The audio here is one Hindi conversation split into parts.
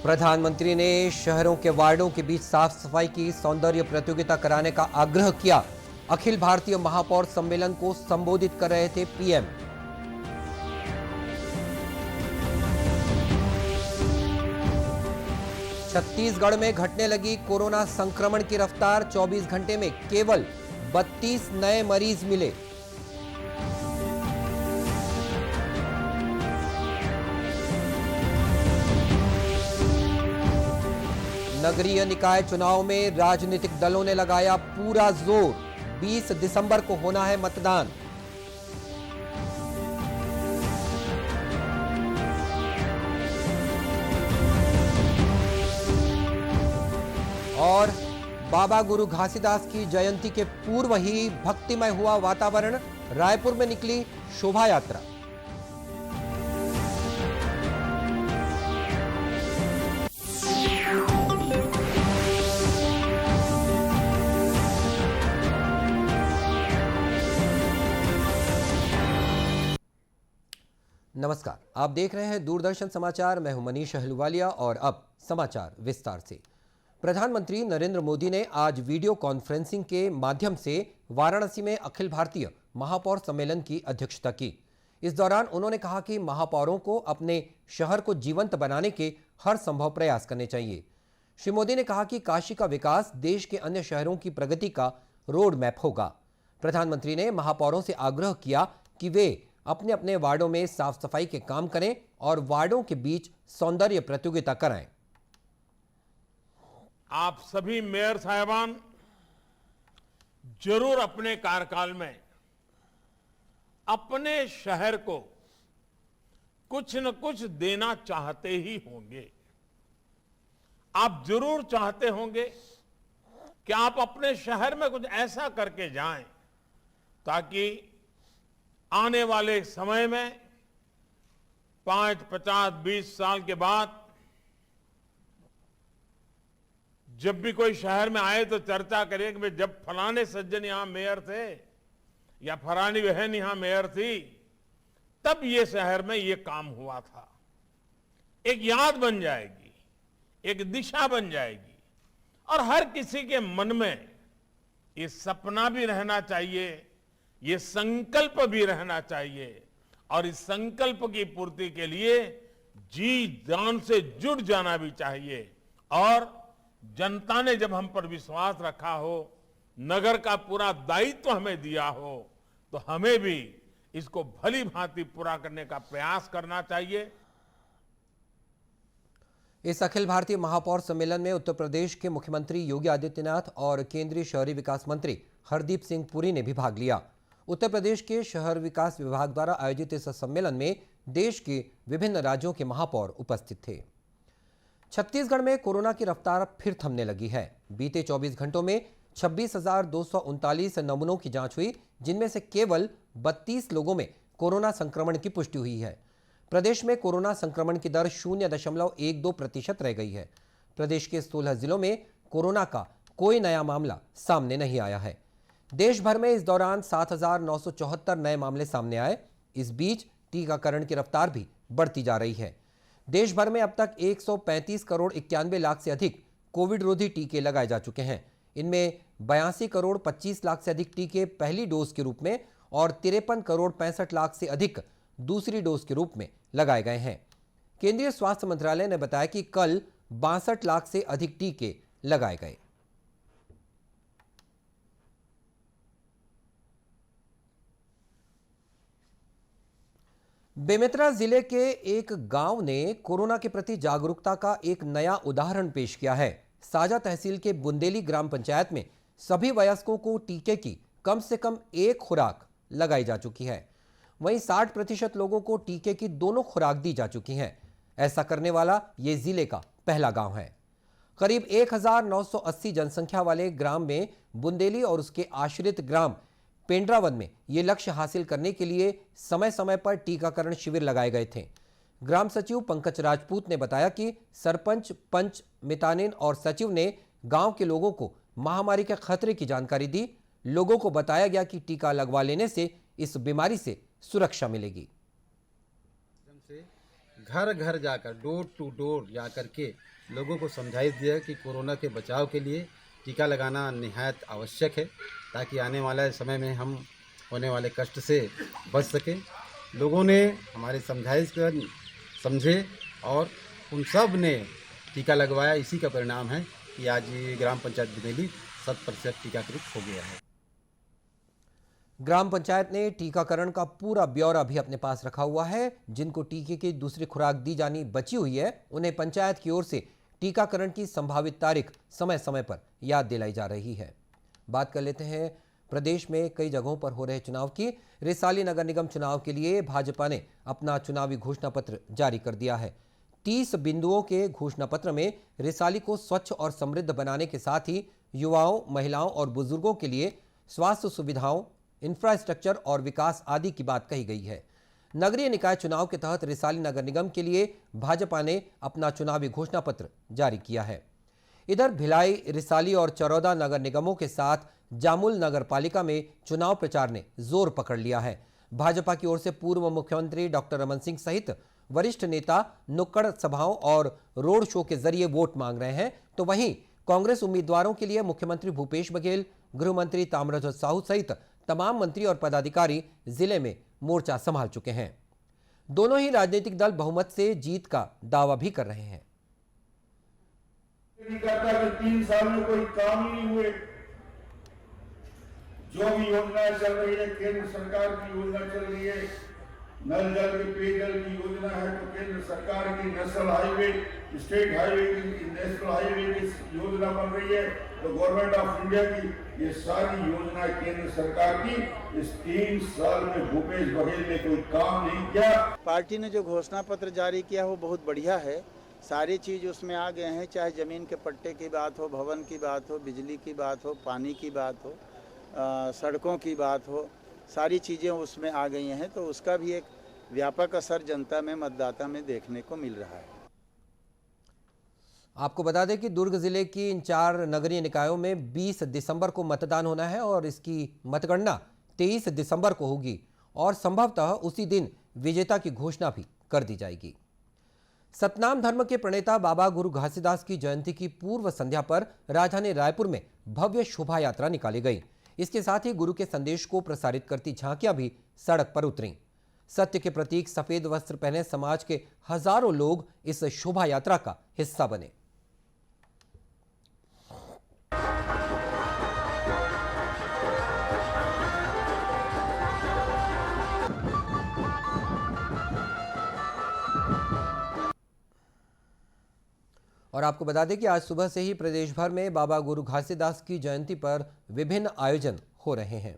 प्रधानमंत्री ने शहरों के वार्डों के बीच साफ सफाई की सौंदर्य प्रतियोगिता कराने का आग्रह किया। अखिल भारतीय महापौर सम्मेलन को संबोधित कर रहे थे पीएम। छत्तीसगढ़ में घटने लगी कोरोना संक्रमण की रफ्तार। 24 घंटे में केवल 32 नए मरीज मिले। नगरीय निकाय चुनाव में राजनीतिक दलों ने लगाया पूरा जोर। 20 दिसंबर को होना है मतदान। और बाबा गुरु घासीदास की जयंती के पूर्व ही भक्तिमय हुआ वातावरण। रायपुर में निकली शोभा यात्रा। नमस्कार, आप देख रहे हैं दूरदर्शन समाचार। मैं हूं मनीष अहलूवालिया और अब समाचार विस्तार से। प्रधानमंत्री नरेंद्र मोदी ने आज वीडियो कॉन्फ्रेंसिंग के माध्यम से वाराणसी में अखिल भारतीय महापौर सम्मेलन की अध्यक्षता की। इस दौरान उन्होंने कहा कि महापौरों को अपने शहर को जीवंत बनाने के हर संभव प्रयास करने चाहिए। श्री मोदी ने कहा कि काशी का विकास देश के अन्य शहरों की प्रगति का रोड मैप होगा। प्रधानमंत्री ने महापौरों से आग्रह किया कि वे अपने अपने वार्डों में साफ सफाई के काम करें और वार्डों के बीच सौंदर्य प्रतियोगिता कराएं। आप सभी मेयर साहिबान जरूर अपने कार्यकाल में अपने शहर को कुछ न कुछ देना चाहते ही होंगे। आप जरूर चाहते होंगे कि आप अपने शहर में कुछ ऐसा करके जाएं ताकि आने वाले समय में 5, 50, 20 साल के बाद जब भी कोई शहर में आए तो चर्चा करें कि जब फलाने सज्जन यहां मेयर थे या फलानी बहन यहां मेयर थी तब ये शहर में ये काम हुआ था। एक याद बन जाएगी, एक दिशा बन जाएगी और हर किसी के मन में ये सपना भी रहना चाहिए, ये संकल्प भी रहना चाहिए और इस संकल्प की पूर्ति के लिए जी जान से जुट जाना भी चाहिए। और जनता ने जब हम पर विश्वास रखा हो, नगर का पूरा दायित्व हमें दिया हो, तो हमें भी इसको भली भांति पूरा करने का प्रयास करना चाहिए। इस अखिल भारतीय महापौर सम्मेलन में उत्तर प्रदेश के मुख्यमंत्री योगी आदित्यनाथ और केंद्रीय शहरी विकास मंत्री हरदीप सिंह पुरी ने भी भाग लिया। उत्तर प्रदेश के शहर विकास विभाग द्वारा आयोजित इस सम्मेलन में देश के विभिन्न राज्यों के महापौर उपस्थित थे। छत्तीसगढ़ में कोरोना की रफ्तार फिर थमने लगी है। बीते 24 घंटों में 26,239 नमूनों की जांच हुई, जिनमें से केवल 32 लोगों में कोरोना संक्रमण की पुष्टि हुई है। प्रदेश में कोरोना संक्रमण की दर 0.12% रह गई है। प्रदेश के 16 जिलों में कोरोना का कोई नया मामला सामने नहीं आया है। देश भर में इस दौरान 7,974 नए मामले सामने आए। इस बीच टीकाकरण की रफ्तार भी बढ़ती जा रही है। देश भर में अब तक 135 करोड़ 91 लाख से अधिक कोविड रोधी टीके लगाए जा चुके हैं। इनमें 82 करोड़ 25 लाख से अधिक टीके पहली डोज के रूप में और 53 करोड़ 65 लाख से अधिक दूसरी डोज के रूप में लगाए गए हैं। केंद्रीय स्वास्थ्य मंत्रालय ने बताया कि कल 62 लाख से अधिक टीके लगाए गए। बेमेतरा जिले के एक गांव ने कोरोना के प्रति जागरूकता का एक नया उदाहरण पेश किया है। साजा तहसील के बुंदेली ग्राम पंचायत में सभी वयस्कों को टीके की कम से कम एक खुराक लगाई जा चुकी है। वहीं 60% लोगों को टीके की दोनों खुराक दी जा चुकी हैं। ऐसा करने वाला ये जिले का पहला गांव है। करीब 1980 जनसंख्या वाले ग्राम में बुंदेली और उसके आश्रित ग्राम पेंड्रावन में ये लक्ष्य हासिल करने के लिए समय समय पर टीकाकरण शिविर लगाए गए थे। ग्राम सचिव पंकज राजपूत ने बताया कि सरपंच, पंच, मितानिन और सचिव ने गांव के लोगों को महामारी के खतरे की जानकारी दी। लोगों को बताया गया कि टीका लगवा लेने से इस बीमारी से सुरक्षा मिलेगी। घर घर जाकर, डोर टू डोर जाकर के लोगों को समझाइश दिया कि कोरोना के बचाव के लिए टीका लगाना निहायत आवश्यक है, ताकि आने वाले समय में हम होने वाले कष्ट से बच सकें। लोगों ने हमारे समझाइश को समझे और उन सब ने टीका लगवाया। इसी का परिणाम है कि आज ये ग्राम पंचायत बिनेली 100% टीकाकृत हो गया है। ग्राम पंचायत ने टीकाकरण का पूरा ब्यौरा भी अपने पास रखा हुआ है। जिनको टीके की दूसरी खुराक दी जानी बची हुई है, उन्हें पंचायत की ओर से टीकाकरण की संभावित तारीख समय समय पर याद दिलाई जा रही है। बात कर लेते हैं प्रदेश में कई जगहों पर हो रहे चुनाव की। रिसाली नगर निगम चुनाव के लिए भाजपा ने अपना चुनावी घोषणा पत्र जारी कर दिया है। 30 बिंदुओं के घोषणा पत्र में रिसाली को स्वच्छ और समृद्ध बनाने के साथ ही युवाओं, महिलाओं और बुजुर्गों के लिए स्वास्थ्य सुविधाओं, इंफ्रास्ट्रक्चर और विकास आदि की बात कही गई है। नगरीय निकाय चुनाव के तहत रिसाली नगर निगम के लिए भाजपा ने अपना चुनावी घोषणा पत्र जारी किया है। इधर भिलाई, रिसाली और चरौदा नगर निगमों के साथ जामुल नगर पालिका में चुनाव प्रचार ने जोर पकड़ लिया है। भाजपा की ओर से पूर्व मुख्यमंत्री डॉक्टर रमन सिंह सहित वरिष्ठ नेता नुक्कड़ सभाओं और रोड शो के जरिए वोट मांग रहे हैं, तो वहीं कांग्रेस उम्मीदवारों के लिए मुख्यमंत्री भूपेश बघेल, गृह मंत्री ताम्रध्वज साहू सहित तमाम मंत्री और पदाधिकारी जिले में मोर्चा संभाल चुके हैं। दोनों ही राजनीतिक दल बहुमत से जीत का दावा भी कर रहे हैं। 3 साल में कोई काम ही नहीं हुए। जो भी योजनाएं चल रही है, केंद्र सरकार की योजना चल रही है, नल जल के पेयजल की योजना है तो केंद्र सरकार की नेशनल हाईवे, स्टेट हाईवे की, नेशनल हाईवे की योजना बन रही है, तो गवर्नमेंट ऑफ इंडिया की ये सारी योजनाएं केंद्र सरकार की। इस 3 साल में भूपेश बघेल ने कोई काम नहीं किया। पार्टी ने जो घोषणा पत्र जारी किया वो बहुत बढ़िया है। सारी चीज़ उसमें आ गए हैं, चाहे ज़मीन के पट्टे की बात हो, भवन की बात हो, बिजली की बात हो, पानी की बात हो, सड़कों की बात हो, सारी चीज़ें उसमें आ गई हैं। तो उसका भी एक व्यापक असर जनता में, मतदाता में देखने को मिल रहा है। आपको बता दें कि दुर्ग जिले की इन 4 नगरीय निकायों में 20 दिसंबर को मतदान होना है और इसकी मतगणना 23 दिसंबर को होगी और संभवतः उसी दिन विजेता की घोषणा भी कर दी जाएगी। सतनाम धर्म के प्रणेता बाबा गुरु घासीदास की जयंती की पूर्व संध्या पर राजधानी रायपुर में भव्य शोभा यात्रा निकाली गई। इसके साथ ही गुरु के संदेश को प्रसारित करती झांकियां भी सड़क पर उतरीं। सत्य के प्रतीक सफेद वस्त्र पहने समाज के हजारों लोग इस शोभा यात्रा का हिस्सा बने। और आपको बता दें कि आज सुबह से ही प्रदेश भर में बाबा गुरु घासीदास की जयंती पर विभिन्न आयोजन हो रहे हैं।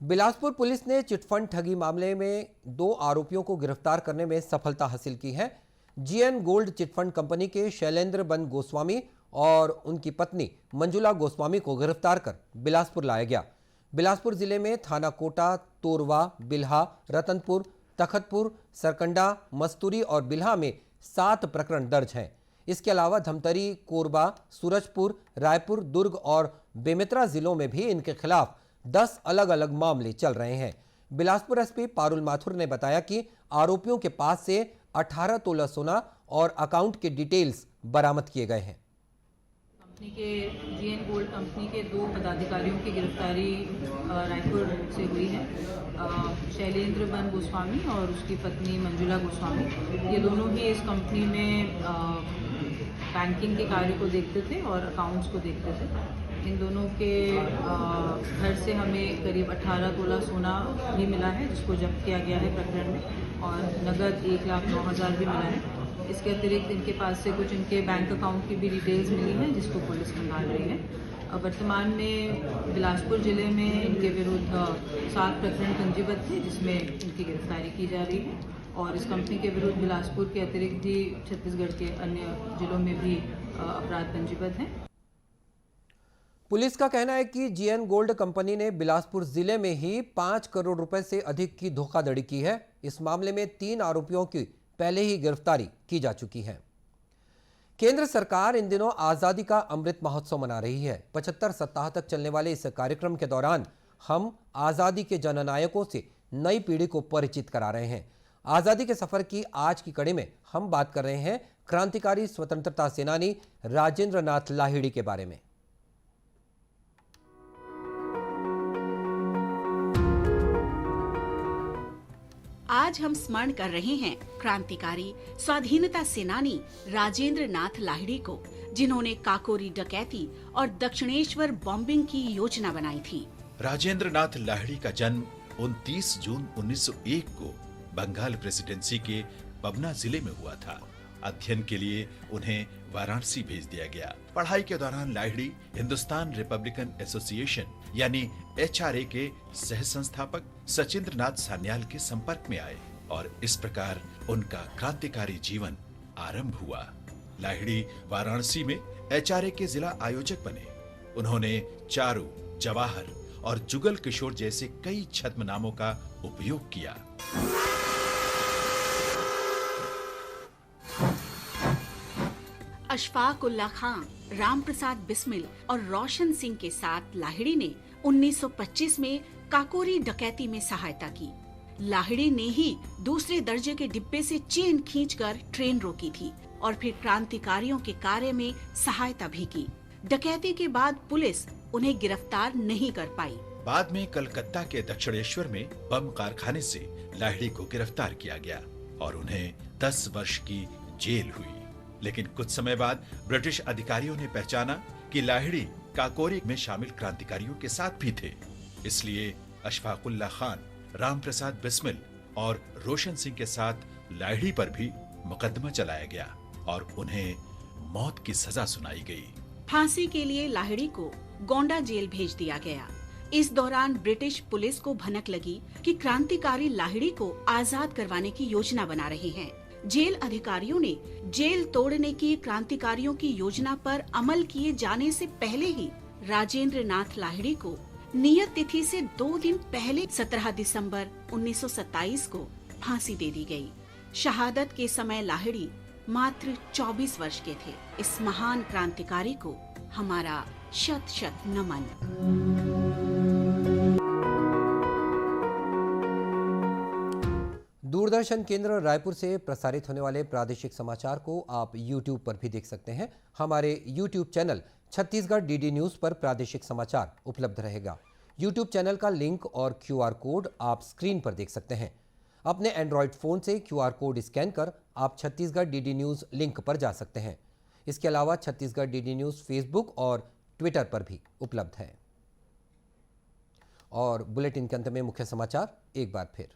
बिलासपुर पुलिस ने चिटफंड ठगी मामले में 2 आरोपियों को गिरफ्तार करने में सफलता हासिल की है। जीएन गोल्ड चिटफंड कंपनी के शैलेंद्र बन गोस्वामी और उनकी पत्नी मंजुला गोस्वामी को गिरफ्तार कर बिलासपुर लाया गया। बिलासपुर जिले में थाना कोटा, तोरवा, बिल्हा, रतनपुर, तखतपुर, सरकंडा, मस्तूरी और बिल्हा में 7 प्रकरण दर्ज हैं। इसके अलावा धमतरी, कोरबा, सूरजपुर, रायपुर, दुर्ग और बेमेतरा जिलों में भी इनके खिलाफ 10 अलग अलग मामले चल रहे हैं। बिलासपुर एसपी पारुल माथुर ने बताया कि आरोपियों के पास से 18 तोला सोना और अकाउंट के डिटेल्स बरामद किए गए हैं। कंपनी के जीएन गोल्ड कंपनी के 2 पदाधिकारियों की गिरफ्तारी रायपुर से हुई है। शैलेंद्र बन गोस्वामी और उसकी पत्नी मंजुला गोस्वामी, ये दोनों ही इस कंपनी में बैंकिंग के कार्य को देखते थे और अकाउंट्स को देखते थे। इन दोनों के घर से हमें करीब 18 तोला सोना भी मिला है, जिसको जब्त किया गया है प्रकरण में, और नगद 1,09,000 भी मिला है। इसके अतिरिक्त इनके पास से कुछ इनके बैंक अकाउंट की भी डिटेल्स मिली हैं, जिसको पुलिस संभाल रही है। वर्तमान में बिलासपुर जिले में इनके विरुद्ध 7 प्रकरण पंजीबद्ध थे, जिसमें इनकी गिरफ्तारी की जा रही है और इस कंपनी के विरुद्ध बिलासपुर के अतिरिक्त भी छत्तीसगढ़ के अन्य जिलों में भी अपराध पंजीबद्ध हैं। पुलिस का कहना है कि जीएन गोल्ड कंपनी ने बिलासपुर जिले में ही 5 करोड़ रुपए से अधिक की धोखाधड़ी की है। इस मामले में 3 आरोपियों की पहले ही गिरफ्तारी की जा चुकी है। केंद्र सरकार इन दिनों आजादी का अमृत महोत्सव मना रही है। 75 सप्ताह तक चलने वाले इस कार्यक्रम के दौरान हम आजादी के जननायकों से नई पीढ़ी को परिचित करा रहे हैं। आजादी के सफर की आज की कड़ी में हम बात कर रहे हैं क्रांतिकारी स्वतंत्रता सेनानी राजेंद्र नाथ लाहिड़ी के बारे में। आज हम स्मरण कर रहे हैं क्रांतिकारी स्वाधीनता सेनानी राजेंद्र नाथ लाहिड़ी को, जिन्होंने काकोरी डकैती और दक्षिणेश्वर बॉम्बिंग की योजना बनाई थी। राजेंद्र नाथ लाहिड़ी का जन्म 29 जून 1901 को बंगाल प्रेसिडेंसी के पबना जिले में हुआ था। अध्ययन के लिए उन्हें वाराणसी भेज दिया गया। पढ़ाई के दौरान लाहिड़ी हिंदुस्तान रिपब्लिकन एसोसिएशन यानी HRA के सह संस्थापक सचिंद्र नाथ सान्याल के संपर्क में आए और इस प्रकार उनका क्रांतिकारी जीवन आरंभ हुआ। लाहिड़ी वाराणसी में HRA के जिला आयोजक बने। उन्होंने चारू, जवाहर और जुगल किशोर जैसे कई छद्म नामों का उपयोग किया। अशफाक उल्लाह खान, राम प्रसाद बिस्मिल और रोशन सिंह के साथ लाहिड़ी ने 1925 में काकोरी डकैती में सहायता की। लाहिड़ी ने ही दूसरे दर्जे के डिब्बे से चेन खींचकर ट्रेन रोकी थी और फिर क्रांतिकारियों के कार्य में सहायता भी की। डकैती के बाद पुलिस उन्हें गिरफ्तार नहीं कर पाई। बाद में कलकत्ता के दक्षिणेश्वर में बम कारखाने से लाहिड़ी को गिरफ्तार किया गया और उन्हें 10 वर्ष की जेल हुई। लेकिन कुछ समय बाद ब्रिटिश अधिकारियों ने पहचाना कि लाहिड़ी काकोरी में शामिल क्रांतिकारियों के साथ भी थे। इसलिए अशफाक उल्लाह खान, राम प्रसाद बिस्मिल और रोशन सिंह के साथ लाहिड़ी पर भी मुकदमा चलाया गया और उन्हें मौत की सजा सुनाई गई। फांसी के लिए लाहिड़ी को गोंडा जेल भेज दिया गया। इस दौरान ब्रिटिश पुलिस को भनक लगी कि क्रांतिकारी लाहिड़ी को आजाद करवाने की योजना बना रहे हैं। जेल अधिकारियों ने जेल तोड़ने की क्रांतिकारियों की योजना पर अमल किए जाने से पहले ही राजेंद्र नाथ लाहिड़ी को नियत तिथि से 2 दिन पहले 17 दिसंबर 1927 को फांसी दे दी गई। शहादत के समय लाहिड़ी मात्र 24 वर्ष के थे। इस महान क्रांतिकारी को हमारा शत शत नमन। दूरदर्शन केंद्र रायपुर से प्रसारित होने वाले प्रादेशिक समाचार को आप YouTube पर भी देख सकते हैं। हमारे YouTube channel Chhattisgarh DD news पर प्रादेशिक समाचार उपलब्ध रहेगा। YouTube चैनल का लिंक और QR कोड आप स्क्रीन पर देख सकते हैं। अपने एंड्रॉयड फ़ोन से QR कोड स्कैन कर आप छत्तीसगढ़ DD न्यूज़ लिंक पर जा सकते हैं। इसके अलावा छत्तीसगढ़ DD न्यूज़ फेसबुक और ट्विटर पर भी उपलब्ध है। और बुलेटिन के अंत में मुख्य समाचार एक बार फिर।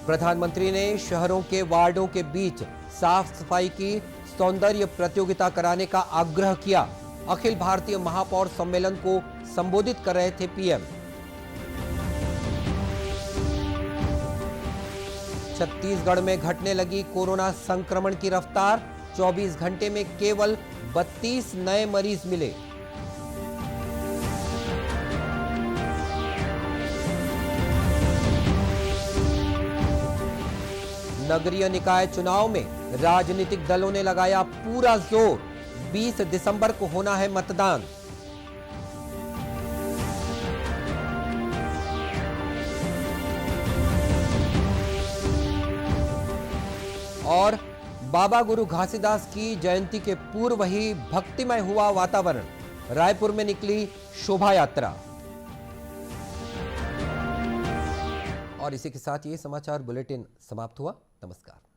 प्रधानमंत्री ने शहरों के वार्डों के बीच साफ सफाई की सौंदर्य प्रतियोगिता कराने का आग्रह किया। अखिल भारतीय महापौर सम्मेलन को संबोधित कर रहे थे PM। छत्तीसगढ़ में घटने लगी कोरोना संक्रमण की रफ्तार। 24 घंटे में केवल 32 नए मरीज मिले। नगरीय निकाय चुनाव में राजनीतिक दलों ने लगाया पूरा जोर। 20 दिसंबर को होना है मतदान। और बाबा गुरु घासीदास की जयंती के पूर्व ही भक्तिमय हुआ वातावरण। रायपुर में निकली शोभा यात्रा। और इसी के साथ ये समाचार बुलेटिन समाप्त हुआ। नमस्कार।